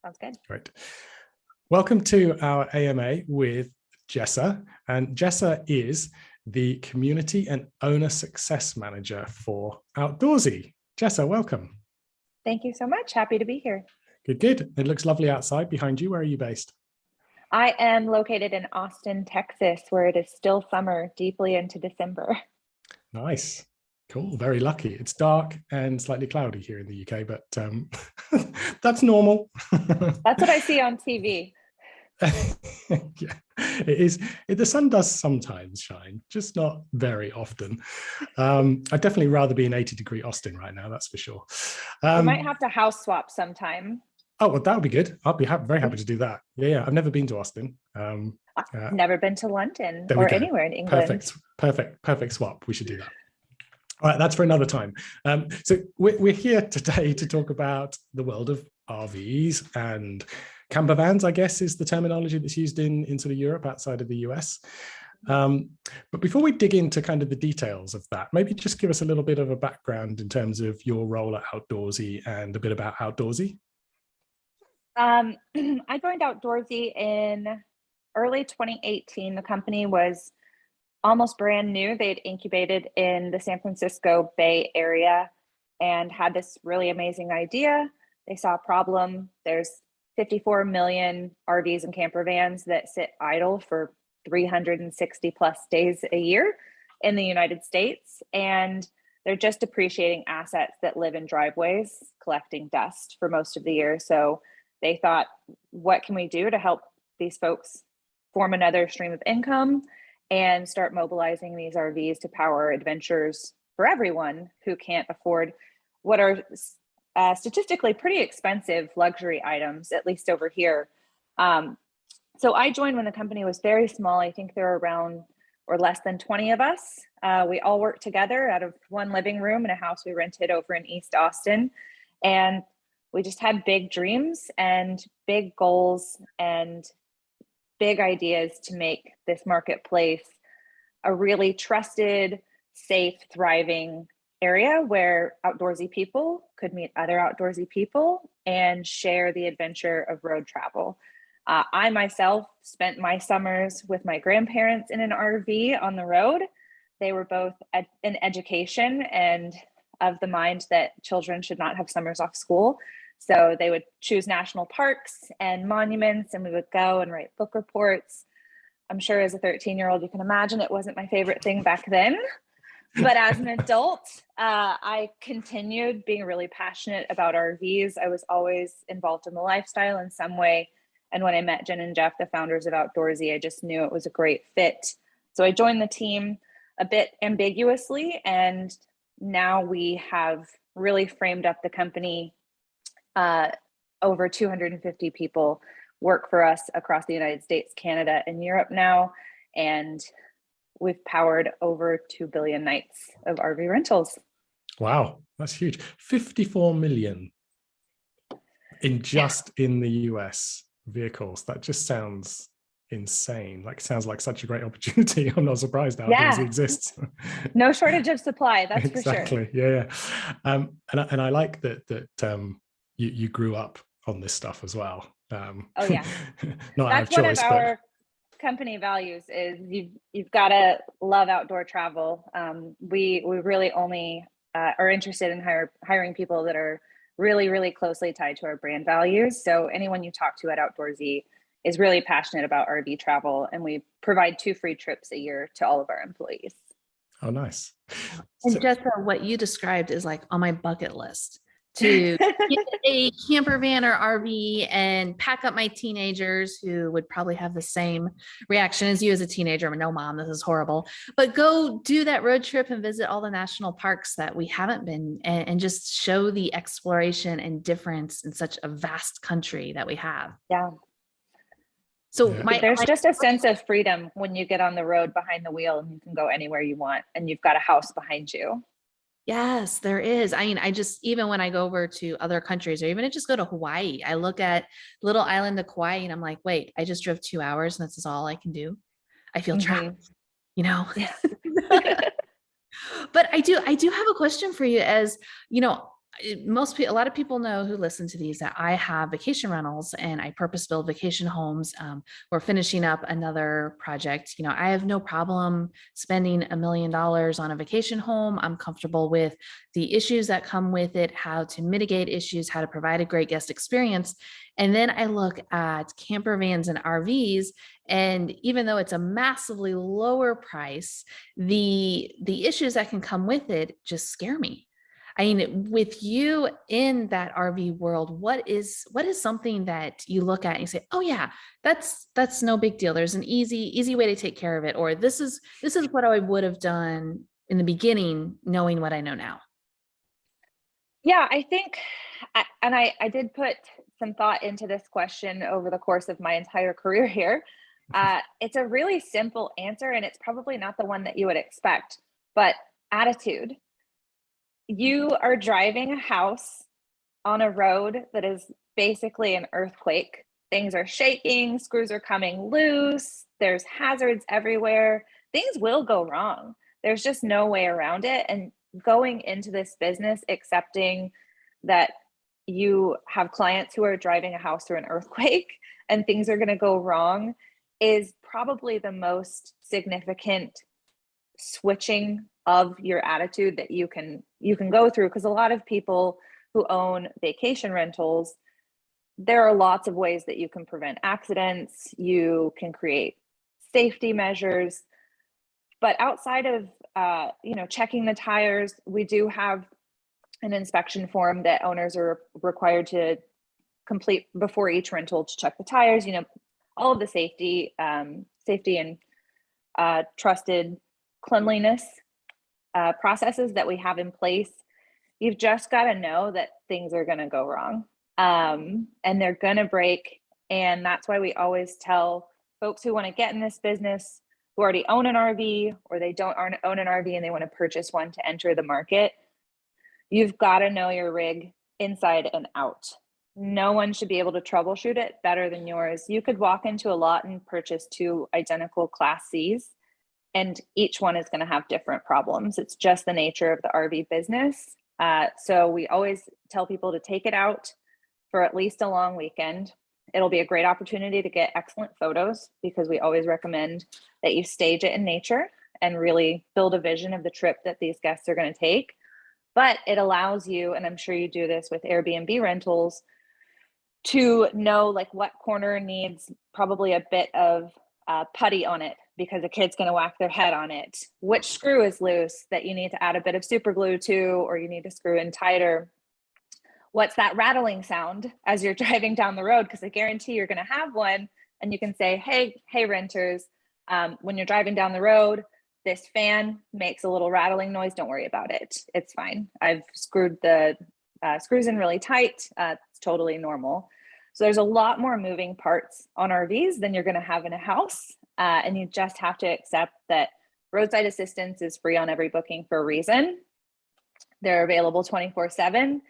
Sounds good. Great. Welcome to our AMA with Jessa. And Jessa is the Community and Owner Success Manager for Outdoorsy. Jessa, welcome. Thank you so much. Happy to be here. Good, good. It looks lovely outside behind you. Where are you based? I am located in Austin, Texas, where it is still summer, deeply into December. Nice. Cool. Very lucky. It's dark and slightly cloudy here in the UK, but that's normal. That's what I see on TV. Yeah, it is. The sun does sometimes shine, just not very often. I'd definitely rather be in 80-degree Austin right now, that's for sure. We might have to house swap sometime. Oh, well, that would be good. I'd be very happy to do that. Yeah, I've never been to Austin. I've never been to London or anywhere in England. Perfect swap. We should do that. All right, that's for another time. So we're here today to talk about the world of RVs and camper vans, I guess, is the terminology that's used in sort of Europe outside of the US. But before we dig into kind of the details of that, maybe just give us a little bit of a background in terms of your role at Outdoorsy and a bit about Outdoorsy. I joined Outdoorsy in early 2018. The company was almost brand new. They had incubated in the San Francisco Bay Area and had this really amazing idea. They saw a problem. There's 54 million RVs and camper vans that sit idle for 360 plus days a year in the United States. And they're just depreciating assets that live in driveways, collecting dust for most of the year. So they thought, what can we do to help these folks form another stream of income and start mobilizing these RVs to power adventures for everyone who can't afford what are statistically pretty expensive luxury items, at least over here. So I joined when the company was very small. I think there were around or less than 20 of us. We all worked together out of one living room in a house we rented over in East Austin. And we just had big dreams and big goals and big ideas to make this marketplace a really trusted, safe, thriving area where outdoorsy people could meet other outdoorsy people and share the adventure of road travel. I myself spent my summers with my grandparents in an RV on the road. They were both in education and of the mind that children should not have summers off school. So they would choose national parks and monuments, and we would go and write book reports. I'm sure as a 13-year-old, you can imagine it wasn't my favorite thing back then. But as an adult, I continued being really passionate about RVs. I was always involved in the lifestyle in some way. And when I met Jen and Jeff, the founders of Outdoorsy, I just knew it was a great fit. So I joined the team a bit ambiguously, and now we have really framed up the company. Over 250 people work for us across the United States, Canada, and Europe now. And we've powered over 2 billion nights of RV rentals. Wow, that's huge. 54 million in the US vehicles. That just sounds insane. Like, sounds like such a great opportunity. I'm not surprised Outdoorsy exists. No shortage of supply, that's exactly. for sure. Yeah. And I like that you grew up on this stuff as well. Oh yeah. Not that's out of choice, one of our company values is you've got to love outdoor travel. We really only are interested in hiring people that are really, really closely tied to our brand values. So anyone you talk to at Outdoorsy is really passionate about RV travel, and we provide 2 free trips a year to all of our employees. Oh, nice. And Jessa, what you described is like on my bucket list to get a camper van or RV and pack up my teenagers who would probably have the same reaction as you as a teenager. No, mom, this is horrible. But go do that road trip and visit all the national parks that we haven't been, and just show the exploration and difference in such a vast country that we have. Yeah. So there's just a sense of freedom when you get on the road behind the wheel and you can go anywhere you want and you've got a house behind you. Yes, there is. I mean, even when I go over to other countries, or even to just go to Hawaii, I look at little island of Kauai and I'm like, wait, I just drove 2 hours and this is all I can do. I feel trapped, you know? Yeah. But I do have a question for you, as you know, a lot of people know who listen to these that I have vacation rentals and I purpose build vacation homes. We're finishing up another project. You know, I have no problem spending $1 million on a vacation home. I'm comfortable with the issues that come with it, how to mitigate issues, how to provide a great guest experience. And then I look at camper vans and RVs, and even though it's a massively lower price, the issues that can come with it just scare me. I mean, with you in that RV world, what is something that you look at and you say, oh yeah, that's no big deal. There's an easy way to take care of it. Or this is what I would have done in the beginning, knowing what I know now. Yeah, I think, I did put some thought into this question over the course of my entire career here. It's a really simple answer, and it's probably not the one that you would expect, but attitude. You are driving a house on a road that is basically an earthquake. Things are shaking, screws are coming loose, there's hazards everywhere. Things will go wrong. There's just no way around it. And going into this business, accepting that you have clients who are driving a house through an earthquake and things are going to go wrong is probably the most significant switching of your attitude that you can go through. Because a lot of people who own vacation rentals, there are lots of ways that you can prevent accidents, you can create safety measures, but outside of checking the tires, we do have an inspection form that owners are required to complete before each rental to check the tires, all of the safety and trusted cleanliness processes that we have in place. You've just got to know that things are going to go wrong, and they're going to break. And that's why we always tell folks who want to get in this business, who already own an RV, or they don't own an RV and they want to purchase one to enter the market, you've got to know your rig inside and out. No one should be able to troubleshoot it better than yours. You could walk into a lot and purchase 2 identical Class Cs, and each one is going to have different problems. It's just the nature of the RV business. So we always tell people to take it out for at least a long weekend. It'll be a great opportunity to get excellent photos, because we always recommend that you stage it in nature and really build a vision of the trip that these guests are going to take. But it allows you, and I'm sure you do this with Airbnb rentals, to know like what corner needs probably a bit of putty on it because a kid's going to whack their head on it, which screw is loose that you need to add a bit of super glue to, or you need to screw in tighter. What's that rattling sound as you're driving down the road? Because I guarantee you're going to have one, and you can say, hey renters, when you're driving down the road, this fan makes a little rattling noise. Don't worry about it. It's fine. I've screwed the screws in really tight. It's totally normal. So there's a lot more moving parts on RVs than you're going to have in a house. And you just have to accept that roadside assistance is free on every booking for a reason. They're available 24/7.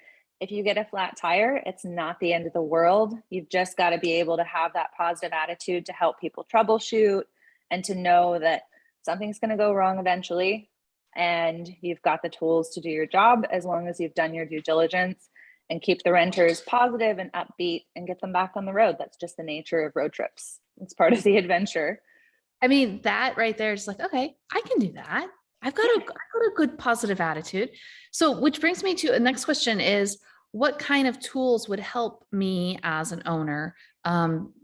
If you get a flat tire, it's not the end of the world. You've just got to be able to have that positive attitude to help people troubleshoot and to know that something's going to go wrong eventually. And you've got the tools to do your job as long as you've done your due diligence and keep the renters positive and upbeat and get them back on the road. That's just the nature of road trips. It's part of the adventure. I mean, that right there is like, okay, I can do that. I've got a good positive attitude. So, which brings me to the next question is, what kind of tools would help me as an owner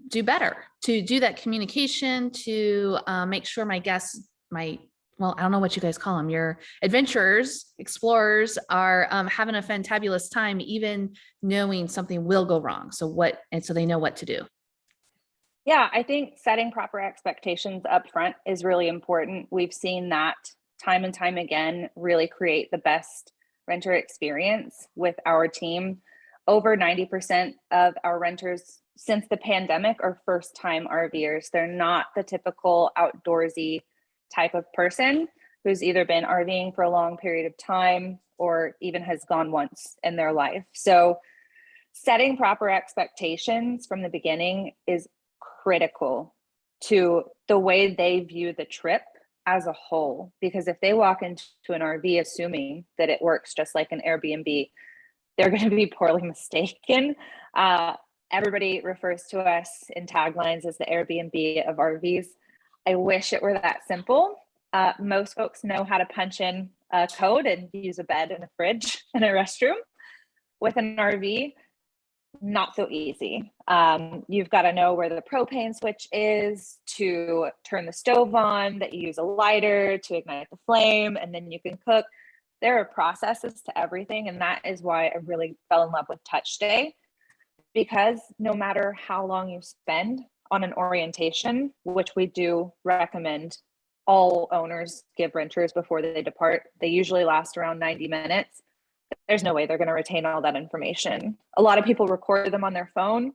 do better, to do that communication, to make sure my guests, well, I don't know what you guys call them, your adventurers, explorers are having a fantabulous time, even knowing something will go wrong. So so they know what to do. Yeah, I think setting proper expectations up front is really important. We've seen that time and time again really create the best renter experience with our team. Over 90% of our renters since the pandemic are first-time RVers. They're not the typical outdoorsy type of person who's either been RVing for a long period of time or even has gone once in their life. So setting proper expectations from the beginning is critical to the way they view the trip as a whole. Because if they walk into an RV assuming that it works just like an Airbnb, they're going to be poorly mistaken. Everybody refers to us in taglines as the Airbnb of RVs. I wish it were that simple. Most folks know how to punch in a code and use a bed and a fridge and a restroom. With an RV, not so easy. You've got to know where the propane switch is to turn the stove on, that you use a lighter to ignite the flame, and then you can cook. There are processes to everything, and that is why I really fell in love with Touch Day, because no matter how long you spend on an orientation, which we do recommend all owners give renters before they depart, they usually last around 90 minutes. There's no way they're going to retain all that information. A lot of people record them on their phone.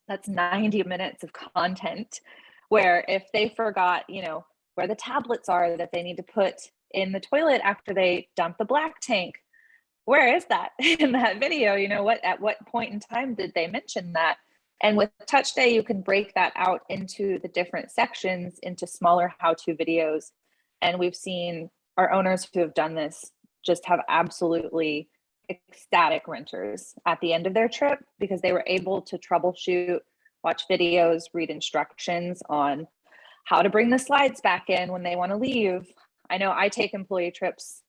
That's 90 minutes of content, where if they forgot, where the tablets are that they need to put in the toilet after they dump the black tank, where is that in that video? At what point in time did they mention that? And with Touch Day, you can break that out into the different sections, into smaller how-to videos. And we've seen our owners who have done this just have absolutely ecstatic renters at the end of their trip, because they were able to troubleshoot, watch videos, read instructions on how to bring the slides back in when they want to leave. I know I take employee trips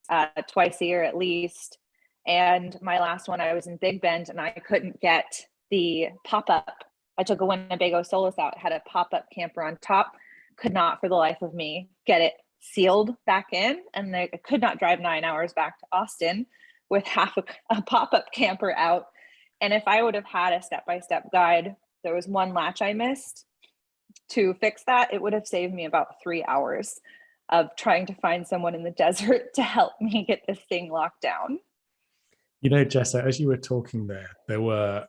twice a year at least. And my last one, I was in Big Bend and I couldn't get the pop-up. I took a Winnebago Solus out, had a pop-up camper on top, could not for the life of me get it sealed back in. And I could not drive 9 hours back to Austin with half a pop-up camper out. And if I would have had a step-by-step guide, there was one latch I missed to fix that, it would have saved me about 3 hours of trying to find someone in the desert to help me get this thing locked down. Jessa, as you were talking there were,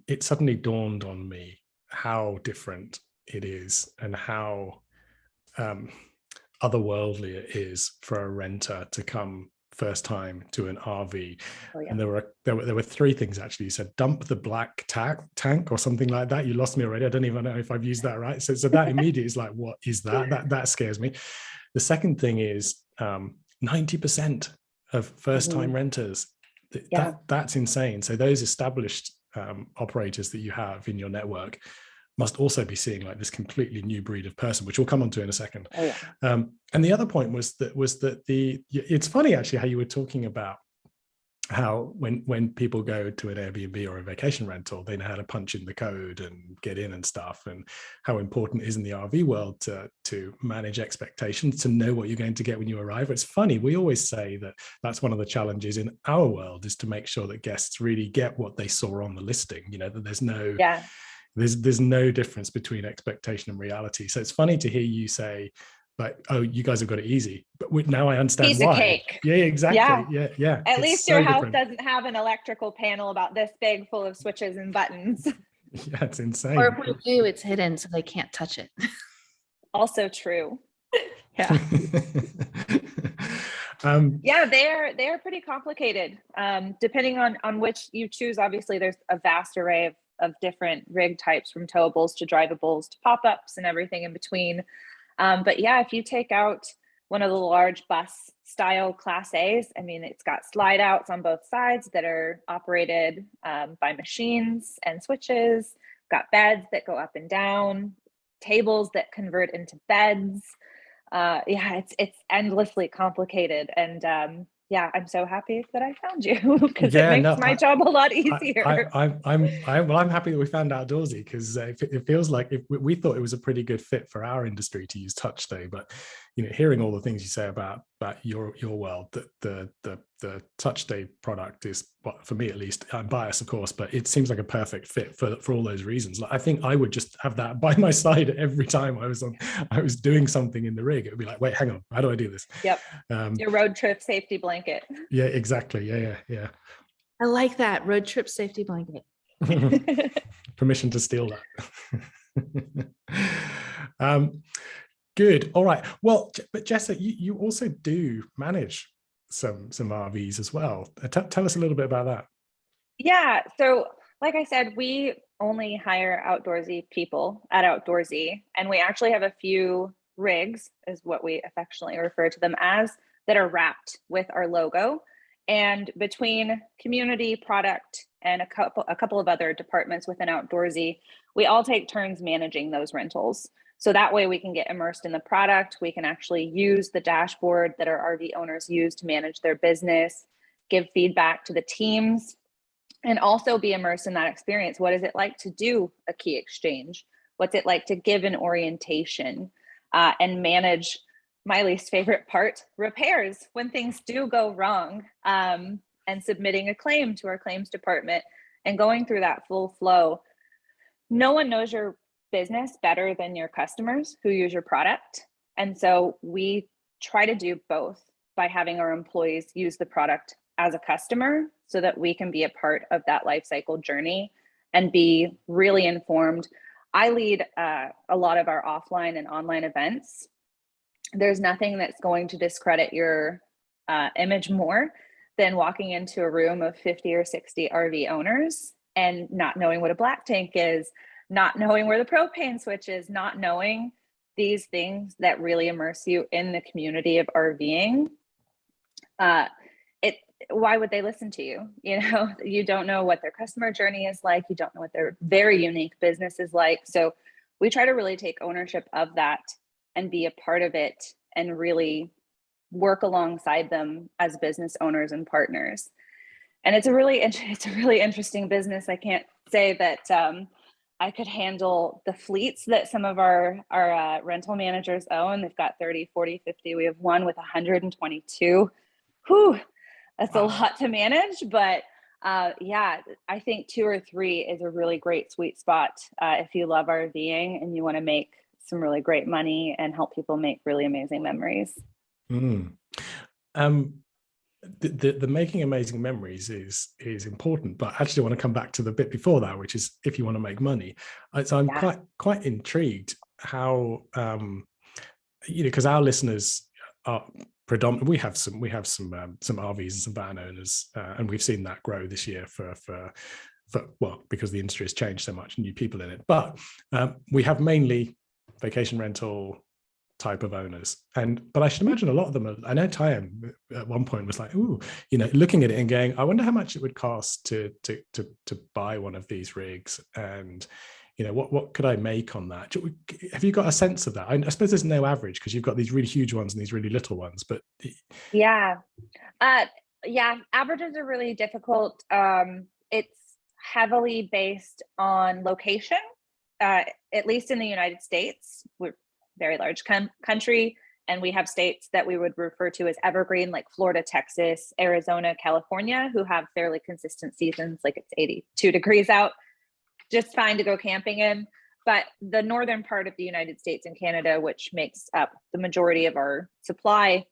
it suddenly dawned on me how different it is and how otherworldly it is for a renter to come first time to an RV. Oh, yeah. And there were three things actually. You said dump the black tank or something like that. You lost me already. I don't even know if I've used that right. So that immediately is like, what is that? That scares me. The second thing is 90% of first-time renters. That's insane. So those established operators that you have in your network must also be seeing like this completely new breed of person, which we'll come on to in a second. Oh, yeah. And the other point was that it's funny actually how you were talking about how when people go to an Airbnb or a vacation rental, they know how to punch in the code and get in and stuff, and how important it is in the RV world to manage expectations, to know what you're going to get when you arrive. It's funny, we always say that that's one of the challenges in our world, is to make sure that guests really get what they saw on the listing, that there's no there's no difference between expectation and reality. So it's funny to hear you say, like, oh, you guys have got it easy, but now I understand piece why. Of cake. Yeah, exactly. Yeah. At least your house doesn't have an electrical panel about this big full of switches and buttons. Yeah, it's insane. Or if we do, it's hidden so they can't touch it. Also true. Yeah. They're pretty complicated. Depending on which you choose, obviously there's a vast array of different rig types, from towables to drivables to pop-ups and everything in between. But yeah, if you take out one of the large bus style Class A's, I mean, it's got slide outs on both sides that are operated by machines and switches, got beds that go up and down, tables that convert into beds. It's endlessly complicated. And I'm so happy that I found you, because it makes my job a lot easier. I'm happy that we found Outdoorsy, because it feels like we thought it was a pretty good fit for our industry to use Touch Day. But hearing all the things you say about your world, that the Touch Day product is, well, for me at least, I'm biased of course, but it seems like a perfect fit for all those reasons. Like, I think I would just have that by my side every time I was doing something in the rig. It would be like, wait, hang on, how do I do this? Yep. Your road trip safety blanket. Yeah, exactly. Yeah. I like that, road trip safety blanket. Permission to steal that. Good. All right. Well, but Jessa, you also do manage some RVs as well. Tell us a little bit about that. Yeah. So like I said, we only hire outdoorsy people at Outdoorsy, and we actually have a few rigs, is what we affectionately refer to them as, that are wrapped with our logo. And between community, product, and a couple of other departments within Outdoorsy, we all take turns managing those rentals. So that way we can get immersed in the product. We can actually use the dashboard that our RV owners use to manage their business, give feedback to the teams, and also be immersed in that experience. What is it like to do a key exchange? What's it like to give an orientation and manage, my least favorite part, repairs when things do go wrong, and submitting a claim to our claims department and going through that full flow. No one knows your business better than your customers who use your product. And so we try to do both by having our employees use the product as a customer so that we can be a part of that life cycle journey and be really informed. I lead a lot of our offline and online events. There's nothing that's going to discredit your image more than walking into a room of 50 or 60 RV owners and not knowing what a black tank is, not knowing where the propane switch is, not knowing these things that really immerse you in the community of RVing. Why would they listen to you? You know, you don't know what their customer journey is like. You don't know what their very unique business is like. So we try to really take ownership of that and be a part of it and really work alongside them as business owners and partners. And it's a really interesting business. I can't say that I could handle the fleets that some of our rental managers own. They've got 30, 40, 50. We have one with 122. Whew, that's a lot to manage. But yeah, I think 2 or 3 is a really great sweet spot if you love RVing and you want to make some really great money and help people make really amazing memories. The making amazing memories is important, but I actually want to come back to the bit before that, which is if you want to make money. So I'm quite intrigued how because our listeners are predominant. We have some RVs and some van owners, and we've seen that grow this year for well, because the industry has changed so much, new people in it. But we have mainly vacation rental type of owners, but I should imagine a lot of them I know Tyann at one point was like, ooh, looking at it and going, I wonder how much it would cost to buy one of these rigs, and what could I make on that? Have you got a sense of that? I suppose there's no average because you've got these really huge ones and these really little ones, but yeah, averages are really difficult. It's heavily based on location, at least in the United States. We're very large country, and we have states that we would refer to as evergreen, like Florida, Texas, Arizona, California, who have fairly consistent seasons, like it's 82 degrees out, just fine to go camping in. But the northern part of the United States and Canada, which makes up the majority of our supply,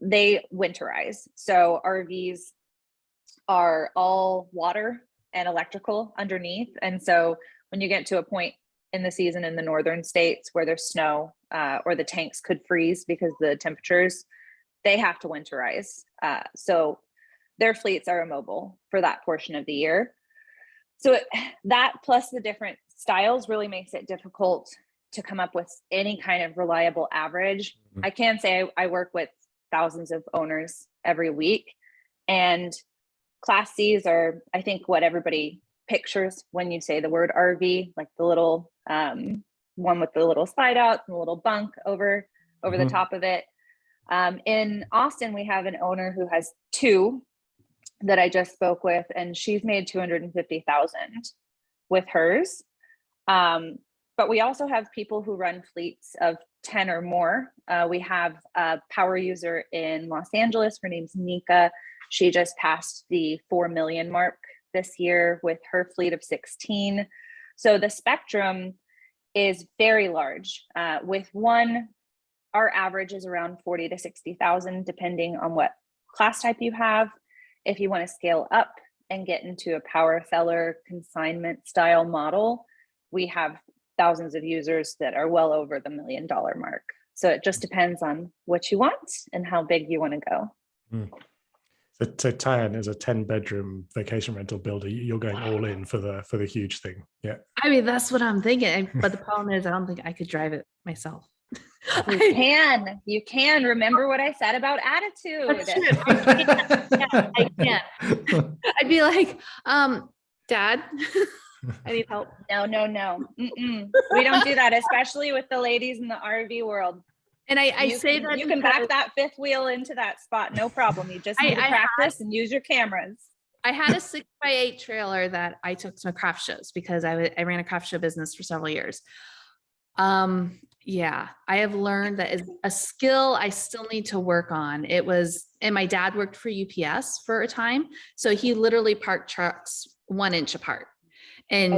they winterize. So RVs are all water and electrical underneath. And so when you get to a point in the season in the northern states where there's snow, or the tanks could freeze because the temperatures, they have to winterize. So their fleets are immobile for that portion of the year. So that plus the different styles really makes it difficult to come up with any kind of reliable average. I can say I work with thousands of owners every week, and Class Cs are, I think, what everybody pictures when you say the word RV, like the little one with the little slide outs and the little bunk over the top of it. In Austin, we have an owner who has 2 that I just spoke with, and she's made $250,000 with hers. But we also have people who run fleets of 10 or more. We have a power user in Los Angeles. Her name's Nika. She just passed the 4 million mark this year with her fleet of 16. So the spectrum is very large. With one, our average is around 40 to 60,000, depending on what class type you have. If you want to scale up and get into a power seller consignment style model, we have thousands of users that are well over the $1 million mark. So it just depends on what you want and how big you want to go. So Tyann, as a 10-bedroom vacation rental builder, you're going all in for the huge thing. Yeah. I mean, that's what I'm thinking. But the problem is I don't think I could drive it myself. You can remember what I said about attitude. That's true. I can. I'd be like, Dad, I need help. No. We don't do that, especially with the ladies in the RV world. And I say that you can back that fifth wheel into that spot, no problem. You just need to practice and use your cameras. I had a 6x8 trailer that I took to craft shows because I ran a craft show business for several years. Yeah, I have learned that is a skill I still need to work on. And my dad worked for UPS for a time. So he literally parked trucks 1 inch apart and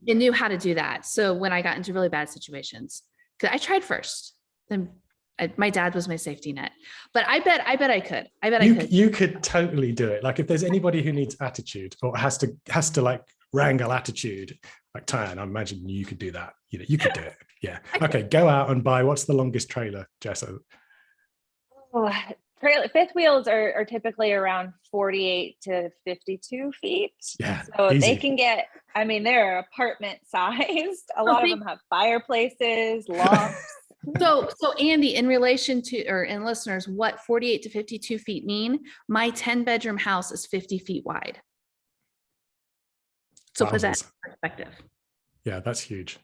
he knew how to do that. So when I got into really bad situations, because I tried first, then my dad was my safety net, but I bet I could. You could totally do it. Like if there's anybody who needs attitude or has to like wrangle attitude, like Tyann, I imagine you could do that. You could do it. Yeah. Okay. Go out and buy. What's the longest trailer, Jessa? Fifth wheels are typically around 48 to 52 feet. Yeah. So they can get, they're apartment sized. A lot of them have fireplaces, lofts. So Andy, in relation to, or in listeners, what 48 to 52 feet mean? My 10-bedroom house is 50 feet wide. So put that in perspective. Yeah, that's huge.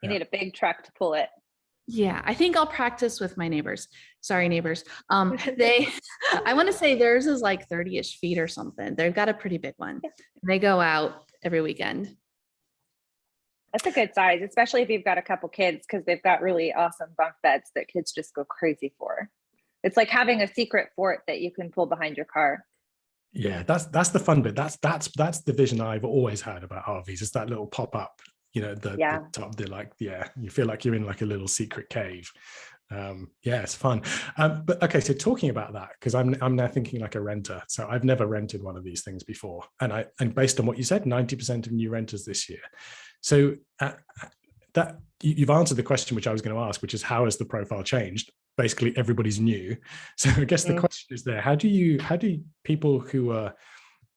You need a big truck to pull it. Yeah, I think I'll practice with my neighbors. Sorry, neighbors. I want to say theirs is like 30-ish feet or something. They've got a pretty big one. They go out every weekend. That's a good size, especially if you've got a couple kids, because they've got really awesome bunk beds that kids just go crazy for. It's like having a secret fort that you can pull behind your car. Yeah, that's the fun bit. That's the vision I've always had about RVs. It's that little pop up, the top. You feel like you're in like a little secret cave. It's fun. But okay, so talking about that, because I'm now thinking like a renter. So I've never rented one of these things before, and based on what you said, 90% of new renters this year. So that you've answered the question which I was going to ask, which is how has the profile changed? Basically, everybody's new. So I guess the question is there: how do people who are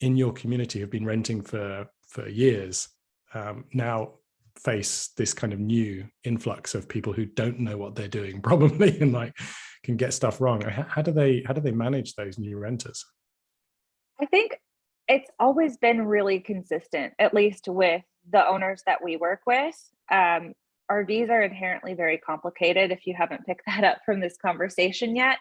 in your community have been renting for years now face this kind of new influx of people who don't know what they're doing probably and like can get stuff wrong? How do they manage those new renters? I think it's always been really consistent, at least with the owners that we work with. RVs are inherently very complicated, if you haven't picked that up from this conversation yet.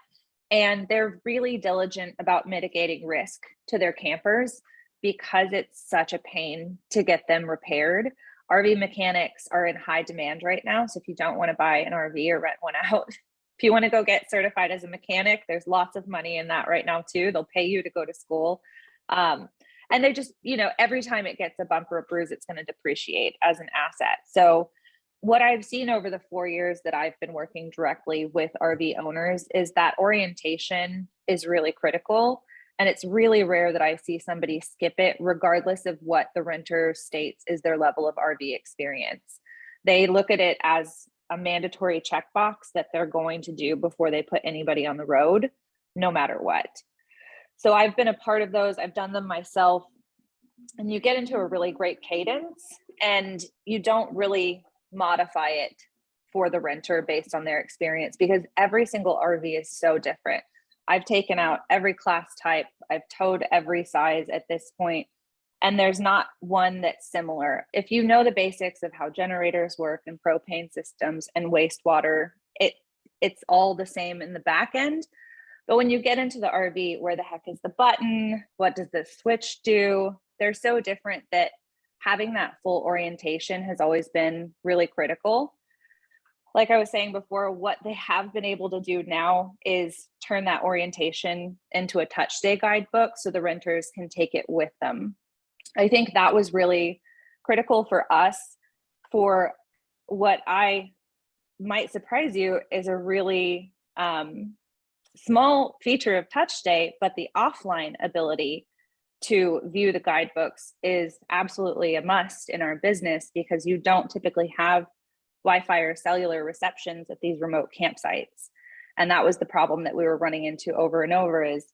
And they're really diligent about mitigating risk to their campers because it's such a pain to get them repaired. RV mechanics are in high demand right now. So if you don't want to buy an RV or rent one out, if you want to go get certified as a mechanic, there's lots of money in that right now too. They'll pay you to go to school. And they just, every time it gets a bump or a bruise, it's going to depreciate as an asset. So what I've seen over the 4 years that I've been working directly with RV owners is that orientation is really critical. And it's really rare that I see somebody skip it, regardless of what the renter states is their level of RV experience. They look at it as a mandatory checkbox that they're going to do before they put anybody on the road, no matter what. So I've been a part of those. I've done them myself. And you get into a really great cadence and you don't really modify it for the renter based on their experience, because every single RV is so different. I've taken out every class type. I've towed every size at this point, and there's not one that's similar. If you know the basics of how generators work and propane systems and wastewater, it's all the same in the back end. But when you get into the RV, where the heck is the button? What does the switch do? They're so different that having that full orientation has always been really critical. Like I was saying before, what they have been able to do now is turn that orientation into a touch stay guidebook so the renters can take it with them. I think that was really critical for us. For what I might surprise you is a really small feature of touch stay, but the offline ability to view the guidebooks is absolutely a must in our business, because you don't typically have Wi-Fi or cellular receptions at these remote campsites. And that was the problem that we were running into over and over, is,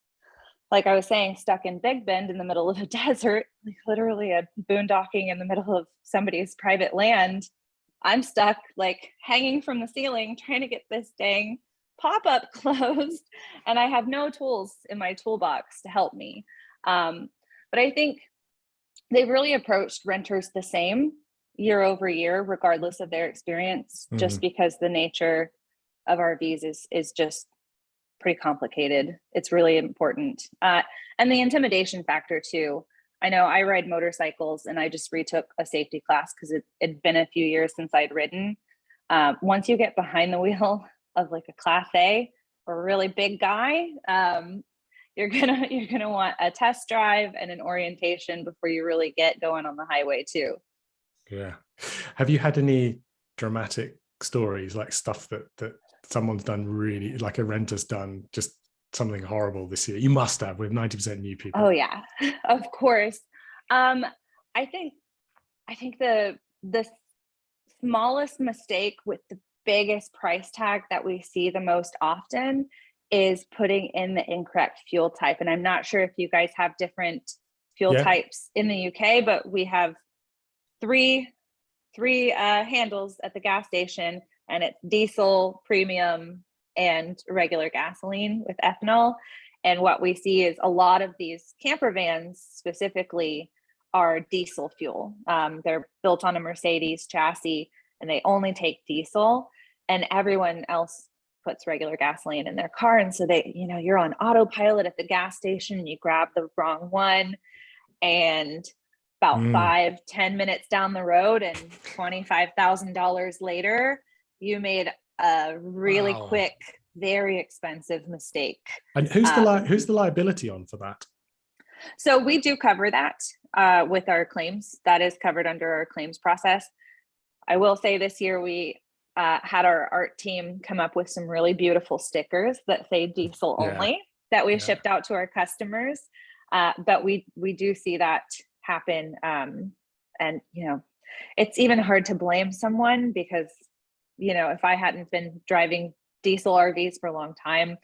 like I was saying, stuck in Big Bend in the middle of a desert, like literally a boondocking in the middle of somebody's private land. I'm stuck like hanging from the ceiling trying to get this dang pop-up closed, and I have no tools in my toolbox to help me. But I think they've really approached renters the same year over year, regardless of their experience, just because the nature of RVs is just pretty complicated. It's really important. And the intimidation factor too. I know I ride motorcycles and I just retook a safety class because it'd been a few years since I'd ridden. Once you get behind the wheel of like a Class A or a really big guy, you're gonna want a test drive and an orientation before you really get going on the highway too. Yeah. Have you had any dramatic stories, like stuff that someone's done really, like a renter's done just something horrible this year? You must have, with 90% new people. Oh yeah, of course. I think the smallest mistake with the biggest price tag that we see the most often is putting in the incorrect fuel type. And I'm not sure if you guys have different fuel types in the UK, but we have three handles at the gas station, and it's diesel, premium, and regular gasoline with ethanol. And what we see is a lot of these camper vans specifically are diesel fuel. They're built on a Mercedes chassis and they only take diesel, and everyone else puts regular gasoline in their car. And so you're on autopilot at the gas station and you grab the wrong one, and about 5-10 minutes down the road and $25,000 later, you made a really quick, very expensive mistake. And who's the liability on for that? So we do cover that with our claims. That is covered under our claims process. I will say this year we had our art team come up with some really beautiful stickers that say diesel only that we shipped out to our customers. But we do see that happen. And, it's even hard to blame someone because, if I hadn't been driving diesel RVs for a long time,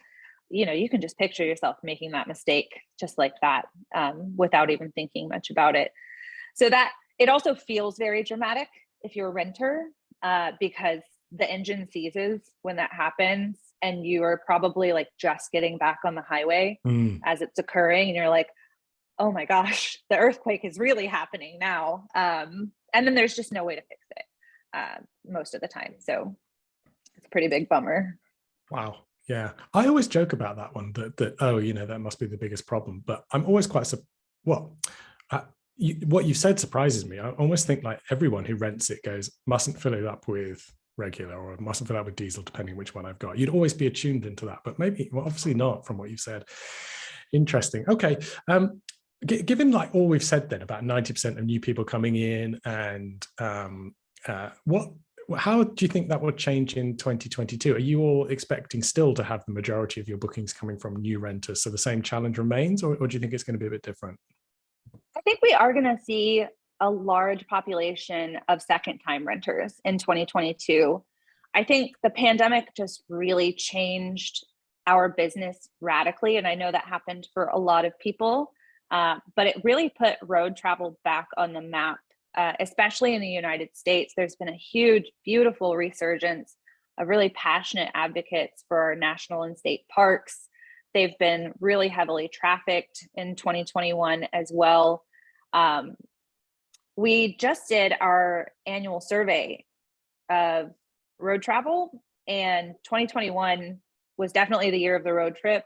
you can just picture yourself making that mistake just like that, without even thinking much about it. So that it also feels very dramatic if you're a renter, because the engine seizes when that happens, and you are probably like just getting back on the highway as it's occurring, and you're like, oh my gosh, the earthquake is really happening now. And then there's just no way to fix it most of the time. So it's a pretty big bummer. Wow. Yeah. I always joke about that one, that that must be the biggest problem. But I'm always quite, what you said surprises me. I almost think like everyone who rents it mustn't fill it up with regular or mustn't fill it up with diesel, depending which one I've got. You'd always be attuned into that, but maybe, well, obviously not from what you've said. Interesting. Okay. Given like all we've said then about 90% of new people coming in, and how do you think that will change in 2022? Are you all expecting still to have the majority of your bookings coming from new renters, so the same challenge remains, or do you think it's going to be a bit different? I think we are going to see a large population of second-time renters in 2022. I think the pandemic just really changed our business radically, and I know that happened for a lot of people. But it really put road travel back on the map, especially in the United States. There's been a huge, beautiful resurgence of really passionate advocates for our national and state parks. They've been really heavily trafficked in 2021 as well. We just did our annual survey of road travel, and 2021 was definitely the year of the road trip.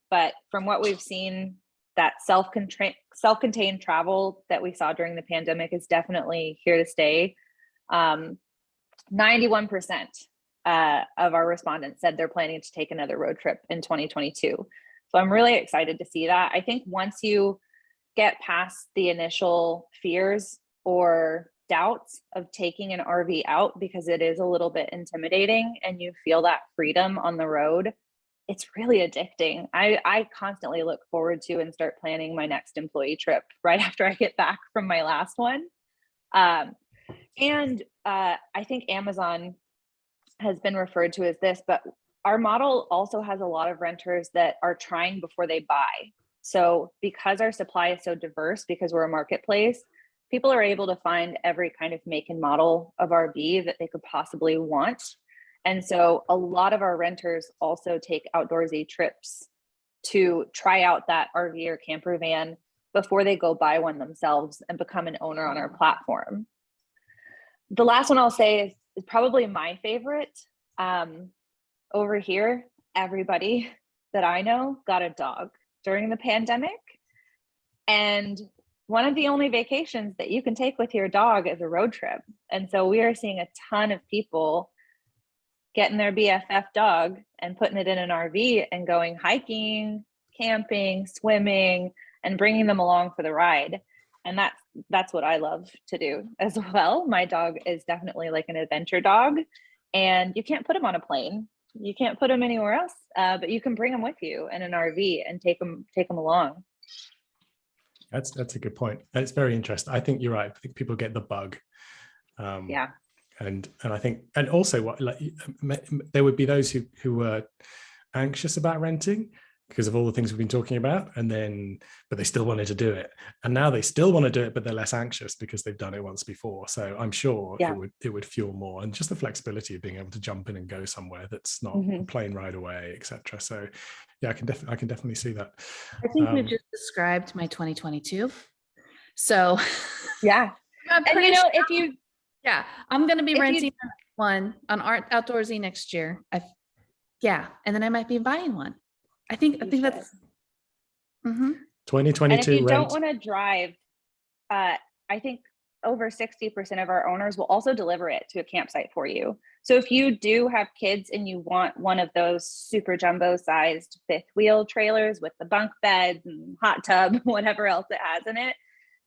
But from what we've seen, that self-contained travel that we saw during the pandemic is definitely here to stay. 91% of our respondents said they're planning to take another road trip in 2022. So I'm really excited to see that. I think once you get past the initial fears or doubts of taking an RV out, because it is a little bit intimidating and you feel that freedom on the road, it's really addicting. I constantly look forward to and start planning my next employee trip right after I get back from my last one. And I think Amazon has been referred to as this, but our model also has a lot of renters that are trying before they buy. So because our supply is so diverse, because we're a marketplace, people are able to find every kind of make and model of RV that they could possibly want. And so a lot of our renters also take Outdoorsy trips to try out that RV or camper van before they go buy one themselves and become an owner on our platform. The last one I'll say is probably my favorite. Over here, everybody that I know got a dog during the pandemic. And one of the only vacations that you can take with your dog is a road trip. And so we are seeing a ton of people getting their BFF dog and putting it in an RV and going hiking, camping, swimming, and bringing them along for the ride. And that's what I love to do as well. My dog is definitely like an adventure dog, and you can't put him on a plane. You can't put him anywhere else, but you can bring him with you in an RV and take him along. That's a good point. And it's very interesting. I think you're right. I think people get the bug. Yeah. And I think, and also what, like, there would be those who were anxious about renting because of all the things we've been talking about, but they still wanted to do it. And now they still want to do it, but they're less anxious because they've done it once before. So I'm sure it would fuel more, and just the flexibility of being able to jump in and go somewhere that's not a plane ride away, etc. So yeah, I can definitely see that. I think we've just described my 2022. So yeah. I'm and pretty sure, if you, yeah, I'm going to be renting one on Outdoorsy next year. And then I might be buying one. I think that's 2022. And if you don't want to drive, I think over 60% of our owners will also deliver it to a campsite for you. So if you do have kids and you want one of those super jumbo sized fifth wheel trailers with the bunk beds and hot tub, whatever else it has in it,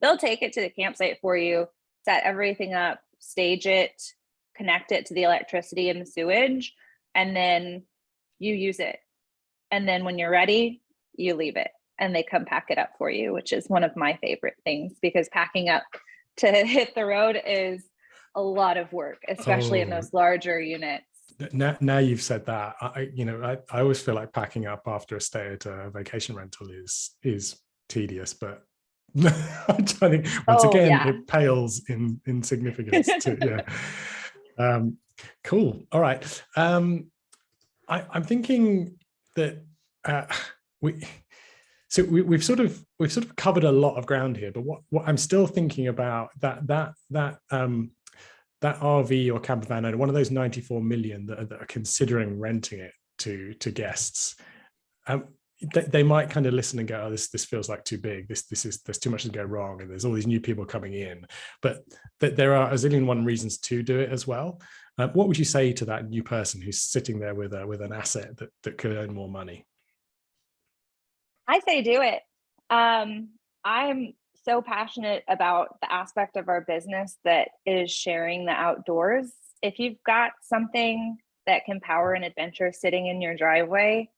they'll take it to the campsite for you, set everything up, stage it, connect it to the electricity and the sewage, and then you use it. And then when you're ready, you leave it and they come pack it up for you, which is one of my favorite things, because packing up to hit the road is a lot of work, especially in those larger units. Now you've said that, I always feel like packing up after a stay at a vacation rental is tedious, but I think once again it pales in significance too. Yeah. Cool. All right. I'm thinking that we've sort of covered a lot of ground here, but what I'm still thinking about that RV or camper van owner, one of those 94 million that are considering renting it to guests, they might kind of listen and go, oh, this feels like too big. There's too much to go wrong, and there's all these new people coming in. But there are a zillion one reasons to do it as well. What would you say to that new person who's sitting there with an asset that could earn more money? I say do it. I'm so passionate about the aspect of our business that is sharing the outdoors. If you've got something that can power an adventure sitting in your driveway,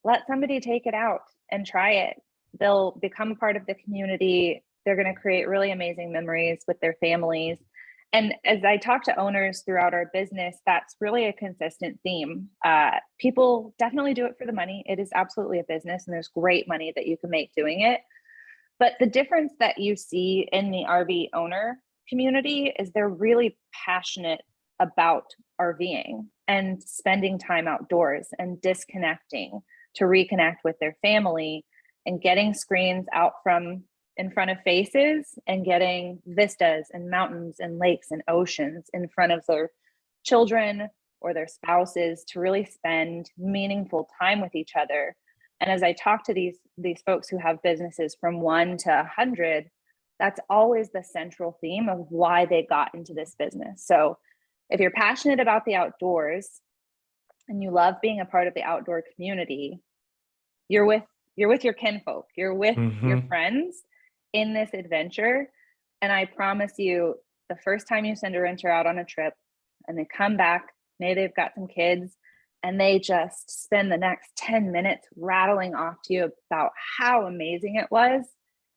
let somebody take it out and try it. They'll become a part of the community. They're going to create really amazing memories with their families. And as I talk to owners throughout our business, that's really a consistent theme. People definitely do it for the money. It is absolutely a business, and there's great money that you can make doing it. But the difference that you see in the RV owner community is they're really passionate about RVing and spending time outdoors and disconnecting to reconnect with their family, and getting screens out from in front of faces and getting vistas and mountains and lakes and oceans in front of their children or their spouses to really spend meaningful time with each other. And as I talk to these folks who have businesses from 1 to 100, that's always the central theme of why they got into this business. So if you're passionate about the outdoors and you love being a part of the outdoor community, you're with your kinfolk, you're with your friends in this adventure. And I promise you, the first time you send a renter out on a trip and they come back, maybe they've got some kids, and they just spend the next 10 minutes rattling off to you about how amazing it was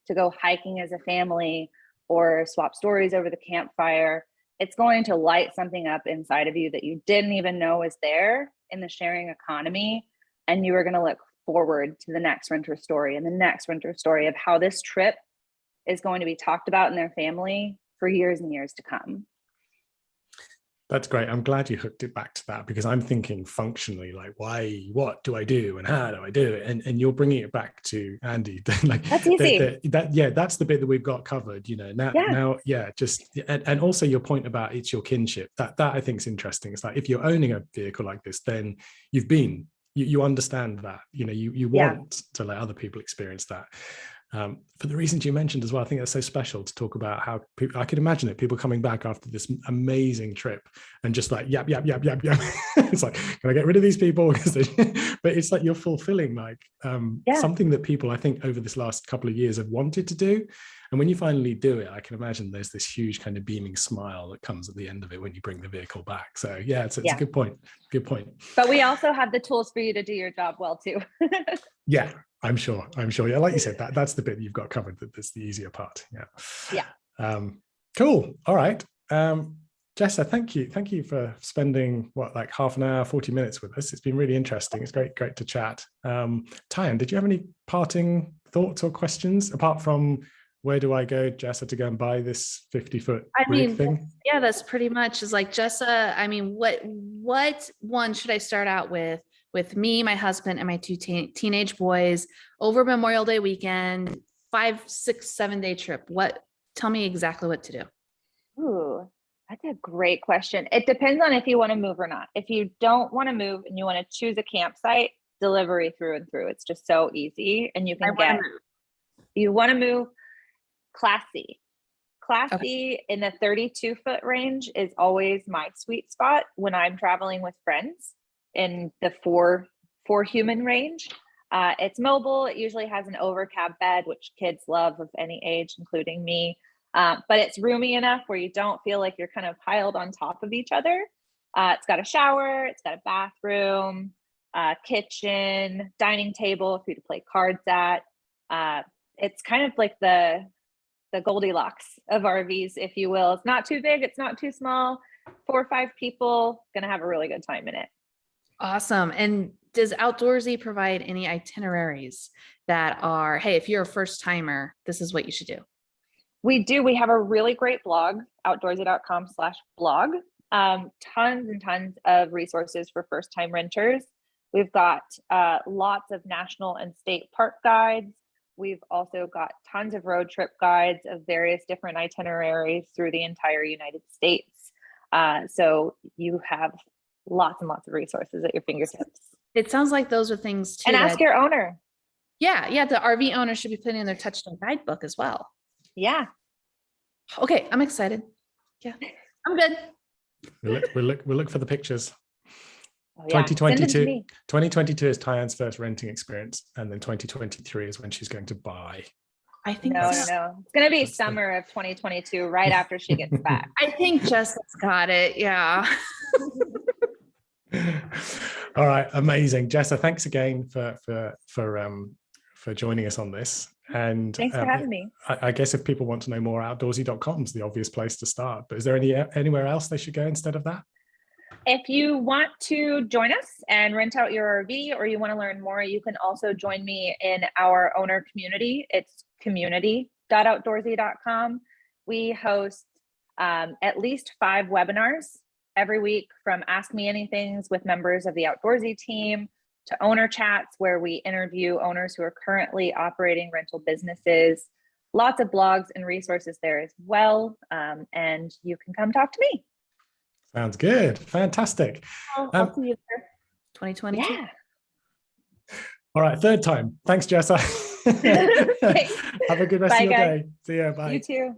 to go hiking as a family or swap stories over the campfire, it's going to light something up inside of you that you didn't even know was there in the sharing economy. And you are going to look forward to the next renter story and the next renter story of how this trip is going to be talked about in their family for years and years to come. That's great. I'm glad you hooked it back to that, because I'm thinking functionally, like, why, what do I do and how do I do it? And you're bringing it back to Andy. Like, that's easy. That's the bit that we've got covered, now, just, and also your point about it's your kinship, that I think is interesting. It's like, if you're owning a vehicle like this, then you understand that, you want to let other people experience that. For the reasons you mentioned as well, I think that's so special to talk about how people, I can imagine it, people coming back after this amazing trip and just like, yap. It's like, can I get rid of these people? But it's like you're fulfilling like something that people, I think, over this last couple of years have wanted to do. And when you finally do it, I can imagine there's this huge kind of beaming smile that comes at the end of it when you bring the vehicle back. So yeah, it's a good point. Good point. But we also have the tools for you to do your job well too. Yeah. I'm sure. Yeah, like you said, that's the bit that you've got covered. That's the easier part. Yeah. Cool. All right. Jessa, thank you for spending like half an hour, 40 minutes with us. It's been really interesting. It's great to chat. Tyann, did you have any parting thoughts or questions apart from where do I go, Jessa, to go and buy this 50-foot rig thing? Yeah, that's pretty much is like Jessa. I mean, what one should I start out with? With me, my husband, and my two teenage boys over Memorial Day weekend, 5, 6, 7-day trip. Tell me exactly what to do. Ooh, that's a great question. It depends on if you want to move or not. If you don't want to move and you want to choose a campsite, delivery through and through. It's just so easy, and you can you want to move, Class C. Class C in the 32-foot range is always my sweet spot when I'm traveling with friends. In the four human range. It's mobile. It usually has an overcab bed, which kids love of any age, including me. But it's roomy enough where you don't feel like you're kind of piled on top of each other. It's got a shower, it's got a bathroom, kitchen, dining table for you to play cards at. It's kind of like the Goldilocks of RVs, if you will. It's not too big, it's not too small. 4 or 5 people, gonna have a really good time in it. Awesome. And does Outdoorsy provide any itineraries that are, hey, if you're a first timer, this is what you should do? We do. We have a really great blog, outdoorsy.com/blog. Tons and tons of resources for first time renters. We've got lots of national and state park guides. We've also got tons of road trip guides of various different itineraries through the entire United States. So you have lots and lots of resources at your fingertips. It sounds like those are things too. And ask your owner. Yeah. The RV owner should be putting in their Touchstone guidebook as well. Yeah. Okay. I'm excited. Yeah, I'm good. We'll look for the pictures. Oh, yeah. 2022 is Tyann's first renting experience. And then 2023 is when she's going to buy. I think no. It's going to be summer of 2022, right after she gets back. I think Jessa's got it. Yeah. All right, amazing, Jessa. Thanks again for joining us on this. And thanks for having me. I guess if people want to know more, outdoorsy.com is the obvious place to start. But is there anywhere else they should go instead of that? If you want to join us and rent out your RV, or you want to learn more, you can also join me in our owner community. It's community.outdoorsy.com. We host at least 5 webinars every week, from Ask Me Anythings with members of the Outdoorsy team to owner chats, where we interview owners who are currently operating rental businesses. Lots of blogs and resources there as well. And you can come talk to me. Sounds good. Fantastic. I'll see you there. 2022. Yeah. All right, 3rd time. Thanks, Jessa. Have a good rest of your day. See ya. Bye. You too.